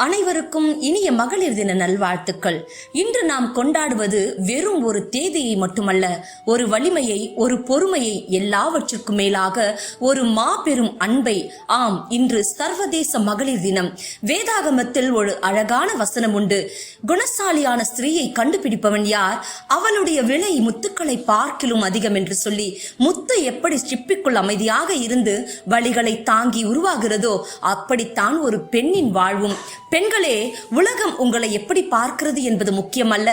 அனைவருக்கும் இனிய மகளிர் தின நல்வாழ்த்துக்கள். இன்று நாம் கொண்டாடுவது வெறும் ஒரு தேதியை மட்டுமல்ல, ஒரு வலிமையை, ஒரு பொறுமையை, எல்லாவற்றிற்கும் மேலாக ஒரு மாபெரும் அன்பை. ஆம், இன்று சர்வதேச மகளிர் தினம். வேதாகமத்தில் ஒரு அழகான வசனம் உண்டு. குணசாலியான ஸ்திரீயை கண்டுபிடிப்பவன் யார்? அவளுடைய விலை முத்துக்களை பார்க்கிலும் அதிகம் என்று சொல்லி, முத்து எப்படி சிப்பிக்குள் அமைதியாக இருந்து வழிகளை தாங்கி உருவாகிறதோ அப்படித்தான் ஒரு பெண்ணின் வாழ்வும். பெண்களே, உலகம் உங்களை எப்படி பார்க்கிறது என்பது முக்கியமல்ல,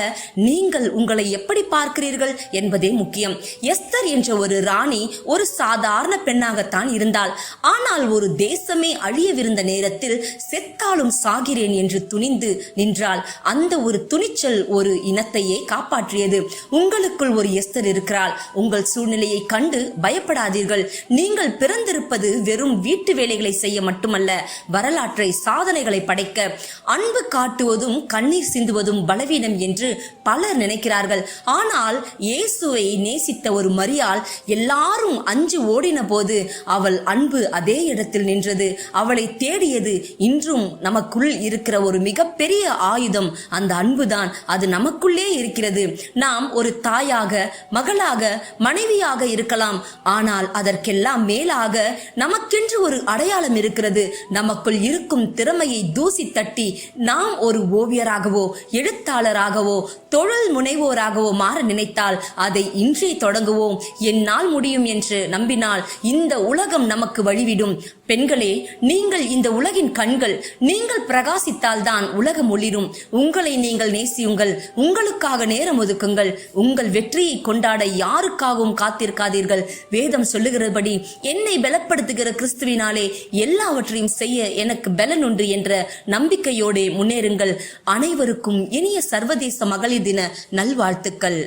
நீங்கள் உங்களை எப்படி பார்க்கிறீர்கள் என்பதே முக்கியம். எஸ்தர் என்ற ஒரு ராணி ஒரு சாதாரண பெண்ணாகத்தான் இருந்தாள். ஆனால் ஒரு தேசமே அழியவிருந்த நேரத்தில் செத்தாலும் சாகிறேன் என்று துணிந்து நின்றாள். அந்த ஒரு துணிச்சல் ஒரு இனத்தையே காப்பாற்றியது. உங்களுக்குள் ஒரு எஸ்தர் இருக்கிறாள். உங்கள் சூழ்நிலையை கண்டு பயப்படாதீர்கள். நீங்கள் பிறந்திருப்பது வெறும் வீட்டு வேலைகளை செய்ய மட்டுமல்ல, வரலாற்றை, சாதனைகளை படைக்க. அன்பு காட்டுவதும் கண்ணீர் சிந்துவதும் பலவீனம் என்று பலர் நினைக்கிறார்கள். ஆனால் இயேசுவை நேசித்த ஒரு மரியாள் எல்லாரும் அஞ்சு ஓடின போது அவள் அன்பு அதே இடத்தில் நின்றது, அவளை தேடியது. இன்றும் நமக்குள் இருக்கிற ஒரு மிகப்பெரிய ஆயுதம் அந்த அன்புதான். அது நமக்குள்ளே இருக்கிறது. நாம் ஒரு தாயாக, மகளாக, மனைவியாக இருக்கலாம். ஆனால் அதற்கெல்லாம் மேலாக நமக்கென்று ஒரு அடையாளம் இருக்கிறது. நமக்குள் இருக்கும் திறமையை தூசி தட்டி நாம் ஒரு ஓவியராகவோ, எழுத்தாளராகவோ, தொழில் முனைவோராகவோ மாற நினைத்தால் அதை இன்றே தொடங்குவோம். என்னால் முடியும் என்று நம்பினால் இந்த உலகம் நமக்கு வழிவிடும். பெண்களே, நீங்கள் இந்த உலகின் கண்கள். நீங்கள் பிரகாசித்தால் தான் உலகம் ஒளிரும். உங்களை நீங்கள் நேசியுங்கள். உங்களுக்காக நேரம் ஒதுக்குங்கள். உங்கள் வெற்றியை கொண்டாட யாருக்காகவும் காத்திருக்காதீர்கள். வேதம் சொல்லுகிறபடி, என்னை பலப்படுத்துகிற கிறிஸ்துவினாலே எல்லாவற்றையும் செய்ய எனக்கு பலன் உண்டு என்ற நம்பிக்கையோடு முன்னேறுங்கள். அனைவருக்கும் இனிய சர்வதேச மகளிர் தின நல்வாழ்த்துக்கள்.